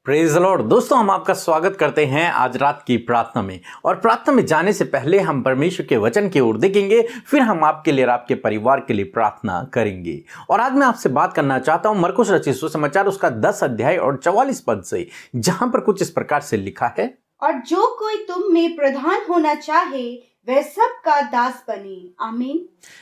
Praise the Lord. दोस्तों, हम आपका स्वागत करते हैं आज रात की प्रार्थना में। और प्रार्थना में जाने से पहले हम परमेश्वर के वचन की ओर देखेंगे, फिर हम आपके लिए और आपके परिवार के लिए प्रार्थना करेंगे। और आज मैं आपसे बात करना चाहता हूं मरकुस रचित सुसमाचार उसका 10 अध्याय और 44 पद से, जहां पर कुछ इस प्रकार से लिखा है, और जो कोई तुम में प्रधान होना चाहे वह सबका दास बने। आमीन।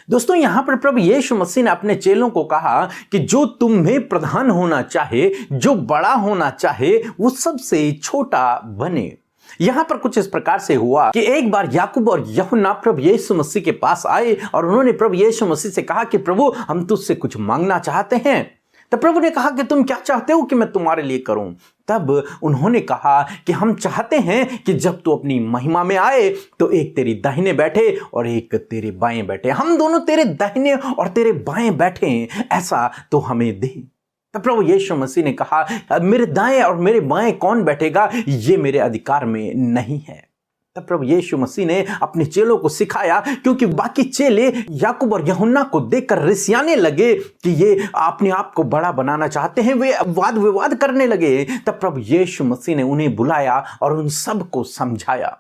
दोस्तों, यहां पर प्रभु यीशु मसीह ने अपने चेलों को कहा कि जो तुम में प्रधान होना चाहे, जो बड़ा होना चाहे, वो सबसे छोटा बने। यहां पर कुछ इस प्रकार से हुआ कि एक बार याकूब और यूहन्ना प्रभु यीशु मसीह के पास आए और उन्होंने प्रभु यीशु मसीह से कहा कि प्रभु, हम तुझसे कुछ मांगना चाहते हैं। तब प्रभु ने कहा कि तुम क्या चाहते हो कि मैं तुम्हारे लिए करूं? तब उन्होंने कहा कि हम चाहते हैं कि जब तू अपनी महिमा में आए तो एक तेरी दाहिने बैठे और एक तेरे बाएं बैठे, हम दोनों तेरे दाहिने और तेरे बाएं बैठे, ऐसा तो हमें दे। तब प्रभु यीशु मसीह ने कहा, मेरे दाएं और मेरे बाएं कौन बैठेगा, ये मेरे अधिकार में नहीं है। तब प्रभु यीशु मसीह ने अपने चेलों को सिखाया, क्योंकि बाकी चेले याकूब और यूहन्ना को देखकर रिसियाने लगे कि ये अपने आप को बड़ा बनाना चाहते हैं, वे वाद विवाद करने लगे। तब प्रभु यीशु मसीह ने उन्हें बुलाया और उन सबको समझाया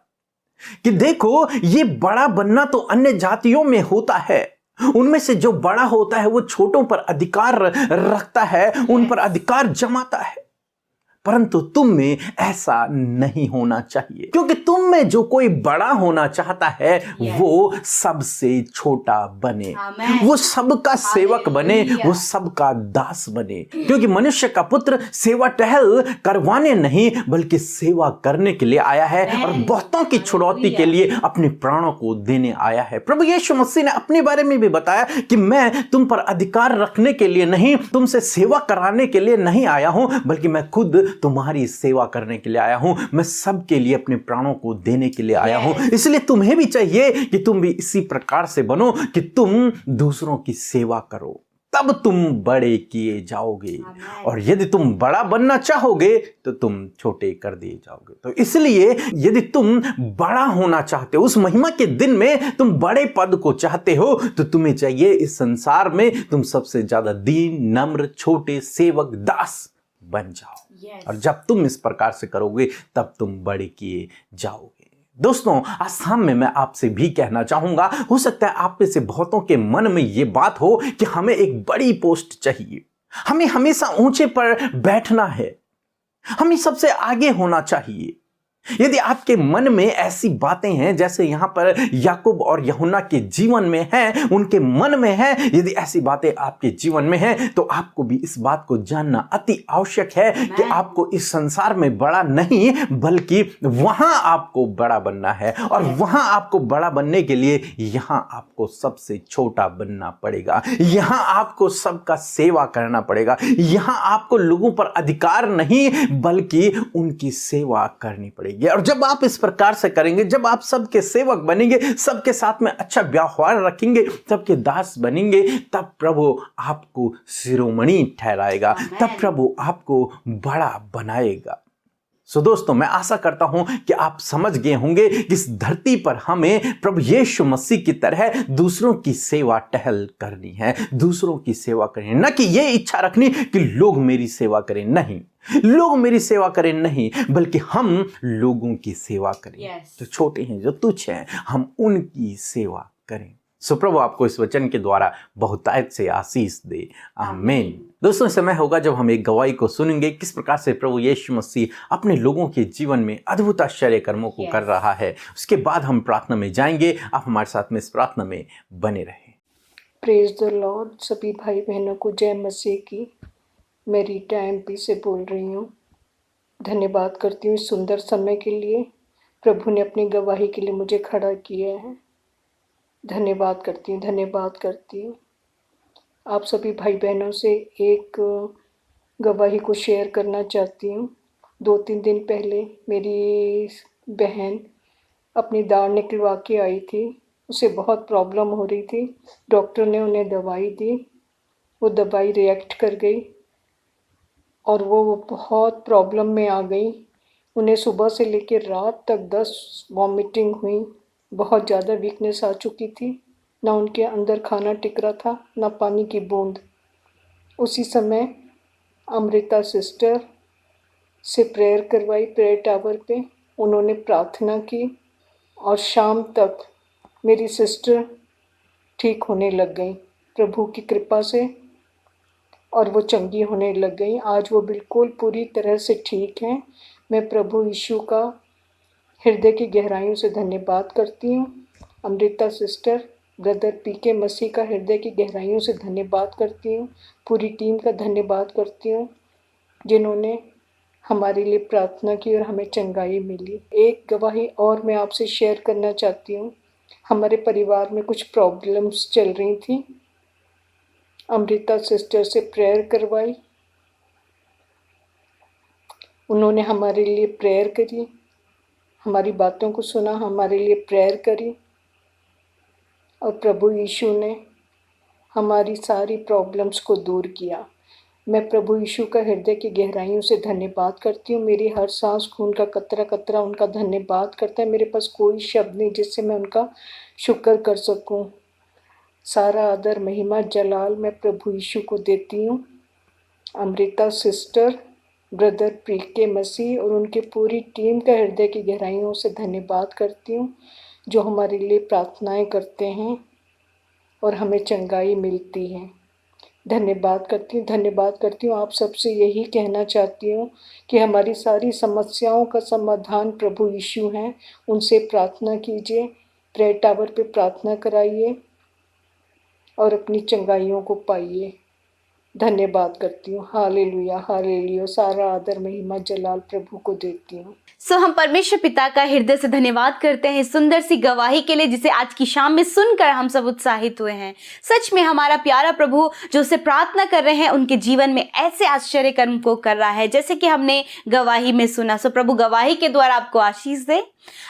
कि देखो, ये बड़ा बनना तो अन्य जातियों में होता है, उनमें से जो बड़ा होता है वो छोटों पर अधिकार रखता है, उन पर अधिकार जमाता है, परंतु तुम में ऐसा नहीं होना चाहिए, क्योंकि तुम में जो कोई बड़ा होना चाहता है वो सबसे छोटा बने, वो सबका सेवक बने, वो सबका दास बने। क्योंकि मनुष्य का पुत्र सेवा टहल करवाने नहीं बल्कि सेवा करने के लिए आया है और बहुतों की छुड़ौती के लिए अपने प्राणों को देने आया है। प्रभु यीशु मसीह ने अपने बारे में भी बताया कि मैं तुम पर अधिकार रखने के लिए नहीं, तुमसे सेवा कराने के लिए नहीं आया हूं, बल्कि मैं खुद तुम्हारी सेवा करने के लिए आया हूं, मैं सबके लिए अपने प्राणों को देने के लिए आया हूं। इसलिए तुम्हें भी चाहिए कि तुम भी इसी प्रकार से बनो कि तुम दूसरों की सेवा करो, तब तुम बड़े किए जाओगे। और यदि तुम बड़ा बनना चाहोगे तो तुम छोटे कर दिए जाओगे। तो इसलिए यदि तुम बड़ा होना चाहते हो, उस महिमा के दिन में तुम बड़े पद को चाहते हो, तो तुम्हें चाहिए इस संसार में तुम सबसे ज्यादा दीन, नम्र, छोटे, सेवक, दास बन जाओ। और जब तुम इस प्रकार से करोगे तब तुम बड़े किए जाओगे। दोस्तों, आज शाम में मैं आपसे भी कहना चाहूंगा, हो सकता है आप में से बहुतों के मन में यह बात हो कि हमें एक बड़ी पोस्ट चाहिए, हमें हमेशा ऊंचे पर बैठना है, हमें सबसे आगे होना चाहिए। यदि आपके मन में ऐसी बातें हैं जैसे यहां पर याकूब और यूहन्ना के जीवन में है, उनके मन में है, यदि ऐसी बातें आपके जीवन में हैं, तो आपको भी इस बात को जानना अति आवश्यक है कि आपको इस संसार में बड़ा नहीं बल्कि वहां आपको बड़ा बनना है। और वहां आपको बड़ा बनने के लिए यहां आपको सबसे छोटा बनना पड़ेगा, यहां आपको सबका सेवा करना पड़ेगा, यहां आपको लोगों पर अधिकार नहीं बल्कि उनकी सेवा करनी पड़ेगी। और जब आप इस प्रकार से करेंगे, जब आप सबके सेवक बनेंगे, सबके साथ में अच्छा व्यवहार रखेंगे, सबके दास बनेंगे, तब प्रभु आपको शिरोमणि ठहराएगा, तब प्रभु आपको बड़ा बनाएगा। सो दोस्तों, मैं आशा करता हूं कि आप समझ गए होंगे कि इस धरती पर हमें प्रभु यीशु मसीह की तरह दूसरों की सेवा टहल करनी है, दूसरों की सेवा करनी, न कि ये इच्छा रखनी कि लोग मेरी सेवा करें, नहीं, लोग मेरी सेवा करें नहीं, बल्कि हम लोगों की सेवा करें। जो छोटे हैं, जो तुच्छ हैं, हम उनकी सेवा करें। सो प्रभु आपको इस वचन के द्वारा बहुतायत से आशीष दे। आमीन। दोस्तों, समय होगा जब हम एक गवाही को सुनेंगे, किस प्रकार से प्रभु यीशु मसीह अपने लोगों के जीवन में अद्भुत आश्चर्य कर्मों को कर रहा है। उसके बाद हम प्रार्थना में जाएंगे। आप हमारे साथ में इस प्रार्थना में बने रहें। Praise the Lord. सभी भाई बहनों को जय मसीह की। मैं रीटा MP से बोल रही हूँ। धन्यवाद करती हूँ इस सुंदर समय के लिए। प्रभु ने अपनी गवाही के लिए मुझे खड़ा किया है। धन्यवाद करती हूँ, धन्यवाद करती हूँ। आप सभी भाई बहनों से एक गवाही को शेयर करना चाहती हूँ। 2-3 दिन पहले मेरी बहन अपनी दाढ़ निकलवा के आई थी। उसे बहुत प्रॉब्लम हो रही थी। डॉक्टर ने उन्हें दवाई दी, वो दवाई रिएक्ट कर गई और वो बहुत प्रॉब्लम में आ गई। उन्हें सुबह से लेकर रात तक 10 वॉमिटिंग हुई, बहुत ज़्यादा वीकनेस आ चुकी थी। ना उनके अंदर खाना टिक रहा था, ना पानी की बूंद। उसी समय अमृता सिस्टर, से प्रेयर करवाई प्रेयर टावर पे। उन्होंने प्रार्थना की और शाम तक मेरी सिस्टर ठीक होने लग गई प्रभु की कृपा से, और वो चंगी होने लग गई। आज वो बिल्कुल पूरी तरह से ठीक हैं। मैं प्रभु यीशु का हृदय की गहराइयों से धन्यवाद करती हूँ। अमृता सिस्टर, ब्रदर पीके मसीह का हृदय की गहराइयों से धन्यवाद करती हूँ। पूरी टीम का धन्यवाद करती हूँ जिन्होंने हमारे लिए प्रार्थना की और हमें चंगाई मिली। एक गवाही और मैं आपसे शेयर करना चाहती हूँ। हमारे परिवार में कुछ प्रॉब्लम्स चल रही थी। अमृता सिस्टर से प्रेयर करवाई, उन्होंने हमारे लिए प्रेयर करी, हमारी बातों को सुना, हमारे लिए प्रेयर करी, और प्रभु यीशु ने हमारी सारी प्रॉब्लम्स को दूर किया। मैं प्रभु यीशु का हृदय की गहराइयों से धन्यवाद करती हूँ। मेरी हर सांस खून का कतरा कतरा उनका धन्यवाद करता है। मेरे पास कोई शब्द नहीं जिससे मैं उनका शुक्र कर सकूँ। सारा आदर महिमा जलाल मैं प्रभु यीशु को देती हूँ। अमृता सिस्टर, ब्रदर पीके मसीह और उनकी पूरी टीम का हृदय की गहराइयों से धन्यवाद करती हूँ जो हमारे लिए प्रार्थनाएं करते हैं और हमें चंगाई मिलती है। धन्यवाद करती हूँ। आप सबसे यही कहना चाहती हूँ कि हमारी सारी समस्याओं का समाधान प्रभु यीशु हैं। उनसे प्रार्थना कीजिए, प्रेयर टावर पे प्रार्थना कराइए और अपनी चंगाइयों को पाइए। धन्यवाद करती हूँ। Hallelujah hallelujah. सारा आदर महिमा जलाल प्रभु को देती हूँ। हम परमेश्वर पिता का हृदय से धन्यवाद करते हैं सुंदर सी गवाही के लिए जिसे आज की शाम में सुनकर हम सब उत्साहित हुए हैं। सच में हमारा प्यारा प्रभु जो उसे प्रार्थना कर रहे हैं उनके जीवन में ऐसे आश्चर्य कर्म को कर रहा है जैसे कि हमने गवाही में सुना। प्रभु गवाही के द्वारा आपको आशीष दे।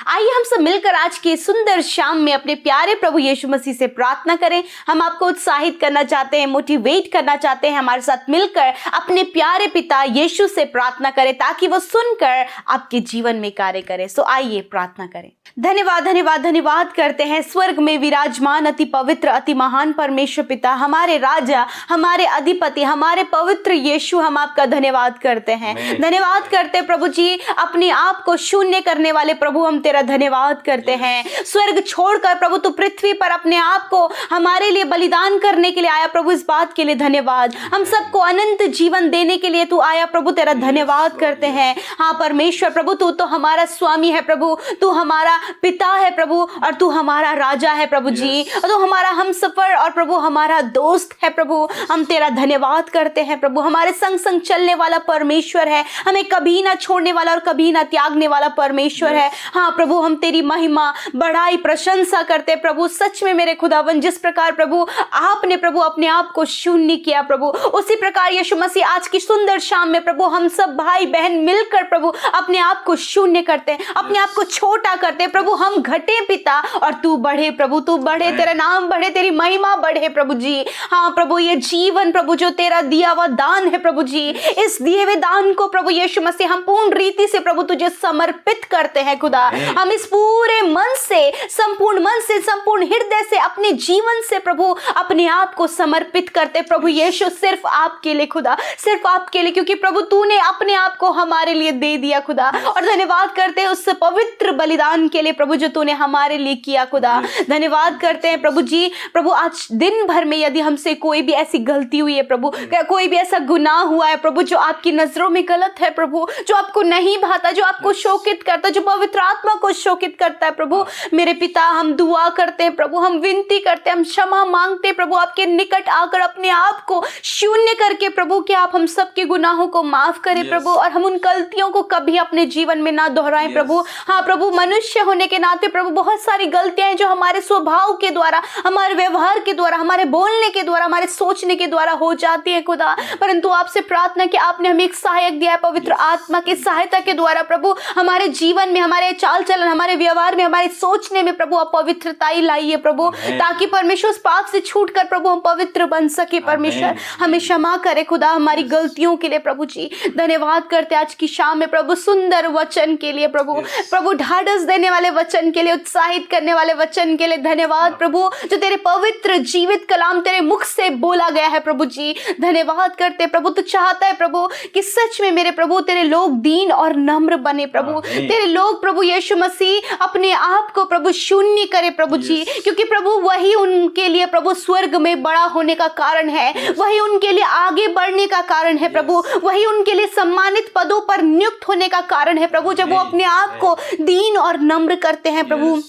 आइए हम सब मिलकर आज की सुंदर शाम में अपने प्यारे प्रभु यीशु मसीह से प्रार्थना करें। हम आपको उत्साहित करना चाहते हैं, मोटिवेट करना चाहते हैं। हमारे साथ मिलकर अपने प्यारे पिता यीशु से प्रार्थना करें ताकि वो सुनकर आपके जीवन में कार्य करे। आइए प्रार्थना करें। धन्यवाद धन्यवाद धन्यवाद करते हैं स्वर्ग में विराजमान अति पवित्र अति महान परमेश्वर पिता, हमारे राजा, हमारे अधिपति, हमारे पवित्र यीशु, हम आपका धन्यवाद करते हैं। धन्यवाद करते प्रभु जी, अपने आप को शून्य करने वाले प्रभु, हम तेरा धन्यवाद करते हैं। स्वर्ग छोड़कर प्रभु तू पृथ्वी पर अपने आप को हमारे लिए बलिदान करने के लिए आया प्रभु, इस बात के लिए धन्यवाद। हम सबको अनंत जीवन देने के लिए तू आया प्रभु, तेरा धन्यवाद करते हैं। हाँ परमेश्वर प्रभु, तू तो हमारा स्वामी है प्रभु, तू हमारा पिता है प्रभु और तू हमारा राजा है प्रभु जी, और तू हमारा हमसफर और प्रभु हमारा दोस्त है प्रभु। हम तेरा धन्यवाद करते हैं प्रभु, हमारे संग संग चलने वाला परमेश्वर है, हमें कभी ना छोड़ने वाला और कभी ना त्यागने वाला परमेश्वर है। हाँ प्रभु, हम तेरी महिमा बढ़ाई प्रशंसा करते प्रभु। सच में मेरे खुदावन, जिस प्रकार प्रभु आपने प्रभु अपने आप को शून्य किया प्रभु, उसी प्रकार यीशु मसीह आज की सुंदर शाम में प्रभु हम सब भाई बहन मिलकर प्रभु अपने आप को शून्य करते हैं, अपने आप को छोटा करते हैं प्रभु। हम घटे पिता और तू बढ़े प्रभु, तू बढ़े, तेरा नाम बढ़े, तेरी महिमा बढ़े प्रभु जी। हाँ प्रभु, ये जीवन प्रभु जो तेरा दिया हुआ दान है प्रभु जी, इस दिए हुए दान को प्रभु यीशु मसीह हम पूर्ण रीति से प्रभु तुझे समर्पित करते हैं खुदा। हम इस पूरे मन से, संपूर्ण मन से, संपूर्ण हृदय से, अपने जीवन से प्रभु अपने आप को समर्पित करते प्रभु यीशु, सिर्फ आपके लिए खुदा, सिर्फ आपके लिए, क्योंकि प्रभु तूने अपने आप को हमारे लिए दे दिया खुदा। और धन्यवाद करते हैं उस पवित्र बलिदान के लिए प्रभु जो तूने हमारे लिए किया खुदा। धन्यवाद करते हैं प्रभु जी। प्रभु आज दिन भर में यदि हमसे कोई भी ऐसी गलती हुई है प्रभु, कोई भी ऐसा गुनाह हुआ है प्रभु जो आपकी नजरों में गलत है प्रभु, जो आपको नहीं भाता, जो आपको शोकित करता, जो पवित्र आत्मा को शोकित करता है प्रभु, मेरे पिता हम दुआ करते हैं प्रभु, हम विनती करते हैं, हम क्षमा मांगते हैं प्रभु आपके निकट आकर अपने आप को शून्य करके प्रभु कि आप हम सबके गुनाहों को माफ करें प्रभु, और हम उन गलतियों को कभी अपने जीवन में ना दोहराएं प्रभु। हाँ प्रभु, मनुष्य होने के नाते प्रभु बहुत सारी गलतियां हैं जो हमारे स्वभाव के द्वारा, हमारे व्यवहार के द्वारा, हमारे बोलने के द्वारा, हमारे सोचने के द्वारा हो जाती है खुदा। परंतु आपसे प्रार्थना कि आपने हमें एक सहायक दिया है, पवित्र आत्मा की सहायता के द्वारा प्रभु हमारे जीवन में, हमारे चाल चलन, हमारे व्यवहार में, हमारे सोचने में प्रभु आप पवित्रताई लाइए प्रभु, ताकि परमेश्वर उस पाप से छूट कर प्रभु हम पवित्र बन सके। परमेश्वर हमें क्षमा करे खुदा हमारी गलतियों के लिए प्रभु जी। धन्यवाद करते आज की शाम में प्रभु सुंदर वचन के लिए प्रभु, प्रभु ढाढ़स देने वाले वचन के लिए, उत्साहित करने वाले वचन के लिए धन्यवाद प्रभु, जो तेरे पवित्र जीवित कलाम तेरे मुख से बोला गया है प्रभु जी। धन्यवाद करते प्रभु, तू चाहता है प्रभु कि सच में मेरे प्रभु तेरे लोग दीन और नम्र बने प्रभु, तेरे लोग प्रभु यीशु मसीह अपने आप को प्रभु शून्य करे प्रभु जी, क्योंकि प्रभु वही उनके लिए प्रभु स्वर्ग में बड़ा होने का कारण है, वही उनके लिए आगे बढ़ने का कारण है प्रभु, वही उनके लिए सम्मानित पदों पर नियुक्त होने का कारण है प्रभु, जब वो अपने आप को दीन और नम्र करते हैं प्रभु।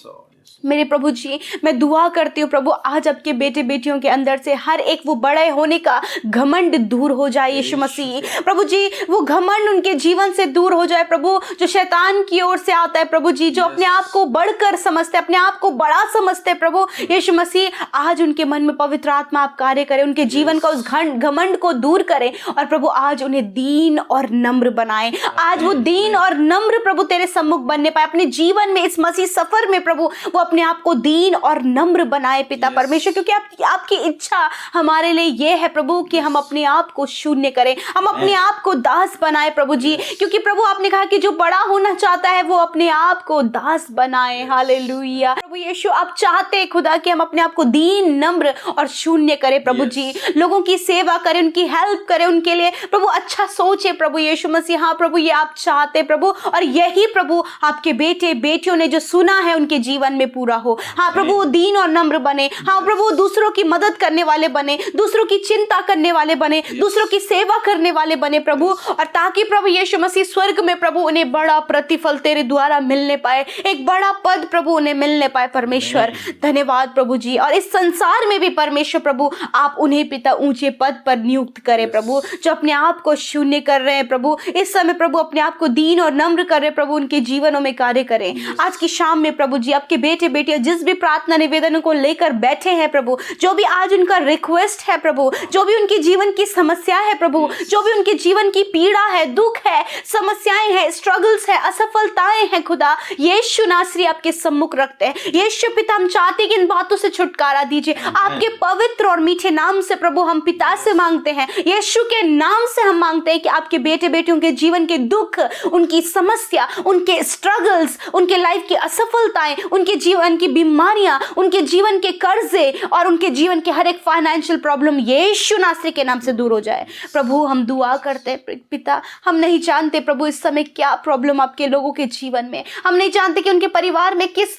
मेरे प्रभु जी मैं दुआ करती हूँ प्रभु, आज आपके बेटे बेटियों के अंदर से हर एक वो बड़े होने का घमंड दूर हो जाए यीशु मसीह प्रभु जी, वो घमंड उनके जीवन से दूर हो जाए प्रभु, जो शैतान की ओर से आता है प्रभु जी, जो अपने आप को बढ़कर समझते, अपने आप को बड़ा समझते प्रभु यीशु मसीह, आज उनके मन में पवित्र आत्मा आप कार्य करें, उनके जीवन का उस घमंड को दूर करें और प्रभु आज उन्हें दीन और नम्र बनाएं, आज वो दीन और नम्र प्रभु तेरे सम्मुख बनने पाए अपने जीवन में, इस मसीह सफर में प्रभु वो अपने आप को दीन और नम्र बनाए पिता परमेश्वर, क्योंकि आपकी इच्छा हमारे लिए ये है प्रभु कि हम अपने आप को शून्य करें, हम अपने आप को दास बनाए प्रभु जी, क्योंकि प्रभु आपने कहा कि जो बड़ा होना चाहता है वो अपने आप को दास बनाए। हालेलुया प्रभु यीशु, आप चाहते खुदा कि हम अपने आप को दीन नम्र और शून्य करें प्रभु जी, लोगों की सेवा करें, उनकी हेल्प करें, उनके लिए प्रभु अच्छा सोचे प्रभु यीशु मसीह। हाँ प्रभु ये आप चाहते प्रभु, और यही प्रभु आपके बेटे बेटियों ने जो सुना है उनके जीवन में पूरा हो। हाँ प्रभु वो दीन और नम्र बने, हाँ प्रभु दूसरों की मदद करने वाले बने, दूसरों की चिंता करने वाले बने, दूसरों की सेवा करने वाले बने प्रभु, और ताकि प्रभु यीशु मसीह स्वर्ग में प्रभु उन्हें बड़ा प्रतिफल तेरे द्वारा मिलने पाए, एक बड़ा पद प्रभु उन्हें मिलने पाए परमेश्वर। धन्यवाद प्रभु जी, और इस संसार में भी परमेश्वर प्रभु आप उन्हें पिता ऊंचे पद पर नियुक्त करें प्रभु, जो अपने आप को शून्य कर रहे हैं प्रभु इस समय प्रभु, अपने आप को दीन और नम्र कर रहे प्रभु, उनके जीवनों में कार्य करें। आज की शाम में प्रभु जी आपके बेटे बेटियां जिस भी प्रार्थना निवेदनों को लेकर बैठे हैं प्रभु, जो भी आज उनका रिक्वेस्ट है प्रभु, जो भी उनके जीवन की समस्या है प्रभु, जो भी उनके जीवन की पीड़ा है, दुख है, समस्याएं हैं, स्ट्रगल्स है, असफलताएं हैं खुदा, यीशु नासरी आपके सम्मुख रखते हैं। यीशु पिता हम चाहते हैं कि इन बातों से छुटकारा दीजिए, आपके पवित्र और मीठे नाम से प्रभु हम पिता से मांगते हैं, यीशु के नाम से हम मांगते हैं कि आपके बेटे बेटियों के जीवन के दुख, उनकी समस्या, उनके स्ट्रगल्स, उनके लाइफ की असफलताएं, उनके जीवन की बीमारियां, उनके जीवन के कर्जे और उनके जीवन के हर एक फाइनेंशियल प्रॉब्लम यीशु नासरी के नाम से दूर हो जाए। प्रभु हम दुआ करते हैं पिता, हम नहीं जानते प्रभु इस समय क्या प्रॉब्लम आपके लोगों के जीवन में, हम नहीं जानते कि उनके परिवार में किस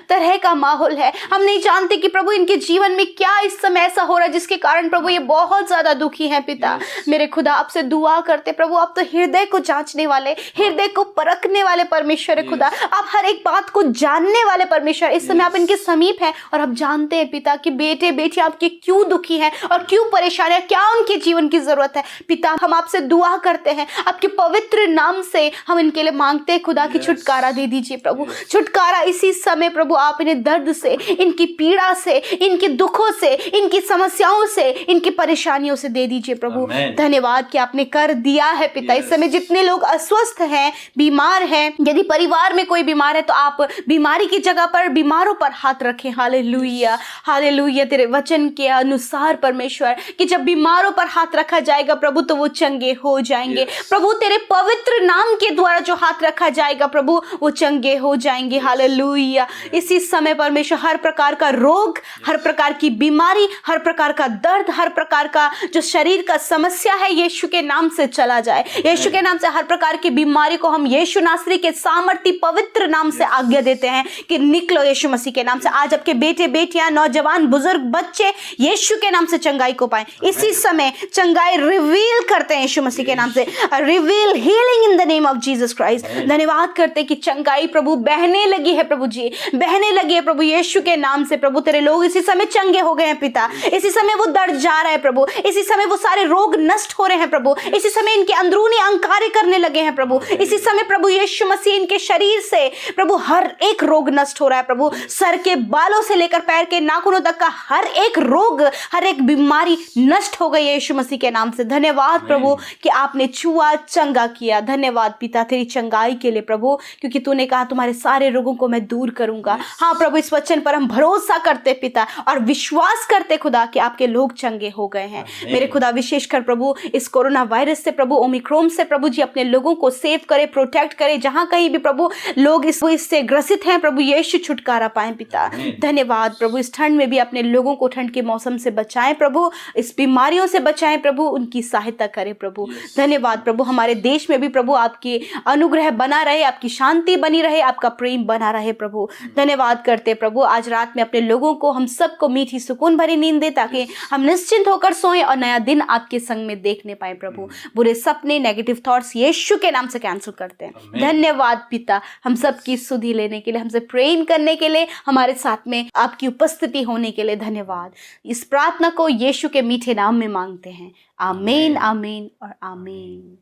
तरह का माहौल है, हम नहीं जानते कि प्रभु इनके जीवन में क्या इस समय ऐसा हो रहा है जिसके कारण प्रभु ये बहुत ज्यादा दुखी है पिता। मेरे खुदा आपसे दुआ करते प्रभु, आप तो हृदय को जांचने वाले, हृदय को परखने वाले परमेश्वर है खुदा, आप हर एक बात को जानने वाले परमेश्वर, इस समय आप इनके समीप हैं और आप जानते हैं पिता कि बेटे बेटी आपके क्यों दुखी हैं और क्यों परेशान है, क्या उनके जीवन की जरूरत है पिता। हम आपसे दुआ करते हैं, आपके पवित्र नाम से हम इनके लिए मांगते हैं खुदा की छुटकारा दे दीजिए प्रभु, छुटकारा इसी समय प्रभु आप इन्हें दर्द से, इनकी पीड़ा से, इनके दुखों से, इनकी समस्याओं से, इनकी परेशानियों से दे दीजिए प्रभु। धन्यवाद कि आपने कर दिया है पिता। इस समय जितने लोग अस्वस्थ हैं, बीमार हैं, यदि परिवार में कोई बीमार है तो आप बीमारी की जगह पर बीमारों पर हाथ रखें। हालेलुया हालेलुया, तेरे वचन के अनुसार परमेश्वर कि जब बीमारों पर हाथ रखा जाएगा प्रभु तो वो चंगे हो जाएंगे प्रभु, तेरे पवित्र नाम के द्वारा जो हाथ रखा जाएगा प्रभु वो चंगे हो जाएंगे। हालेलुया, इसी समय परमेश्वर हर प्रकार का रोग, हर प्रकार की बीमारी, हर प्रकार का दर्द, हर प्रकार का जो शरीर का समस्या है यीशु के नाम से चला जाए। यीशु के नाम से हर प्रकार की बीमारी को हम यीशु नासरी के सामर्थी पवित्र नाम से आज्ञा देते हैं कि निकलो यीशु मसीह के नाम से। आज आपके बेटे बेटियां, नौजवान, बुजुर्ग, बच्चे यीशु के नाम से चंगाई को पाएं। इसी समय चंगाई रिवील करते हैं यीशु मसीह के नाम से, reveal healing in the name of Jesus Christ. धन्यवाद करते हैं कि चंगाई प्रभु बहने लगी है प्रभु जी, बहने लगी है प्रभु यीशु के नाम से। प्रभु तेरे लोग इसी समय चंगे हो गए हैं पिता, इसी समय वो दर्द जा रहा है प्रभु, इसी समय वो सारे रोग नष्ट हो रहे हैं प्रभु, इसी समय इनके अंदरूनी अंग कार्य करने लगे हैं प्रभु, इसी समय प्रभु यीशु मसीह इनके शरीर से प्रभु हर एक रोग नष्ट हो रहा है प्रभु, सर के बालों से लेकर पैर के नाखूनों तक का हर एक रोग, हर एक बीमारी नष्ट हो गई है यीशु मसीह के नाम से। धन्यवाद प्रभु कि आपने छुआ, चंगा किया। धन्यवाद पिता तेरी चंगाई के लिए प्रभु, क्योंकि तूने कहा तुम्हारे सारे रोगों को मैं दूर करूंगा। हाँ प्रभु, इस वचन पर हम भरोसा करते पिता और विश्वास करते खुदा कि आपके लोग चंगे हो गए हैं। मेरे खुदा विशेषकर प्रभु इस कोरोना वायरस से प्रभु, ओमिक्रॉन से प्रभु जी अपने लोगों को सेव करे, प्रोटेक्ट करे। जहां कहीं भी प्रभु लोग इससे ग्रसित हैं प्रभु यीशु छुटकारा पाएं पिता। धन्यवाद प्रभु, इस ठंड में भी अपने लोगों को ठंड के मौसम से बचाएं प्रभु, इस बीमारियों से बचाएं प्रभु, उनकी सहायता करें प्रभु। धन्यवाद प्रभु, हमारे देश में भी प्रभु आपकी अनुग्रह बना रहे, आपकी शांति बनी रहे, आपका प्रेम बना रहे प्रभु। धन्यवाद करते प्रभु, आज रात में अपने लोगों को, हम सबको मीठी सुकून भरी नींद दे, ताकि हम निश्चिंत होकर सोएं और नया दिन आपके संग में देखने पाए प्रभु। बुरे सपने, नेगेटिव थॉट्स यीशु के नाम से कैंसिल करते हैं। धन्यवाद पिता, हम सबकी सुधि लेने के लिए, हमसे प्रेम करने के लिए, हमारे साथ में आपकी उपस्थिति होने के लिए धन्यवाद। इस प्रार्थना को यीशु के मीठे नाम में मांगते हैं। आमीन, आमीन और आमीन।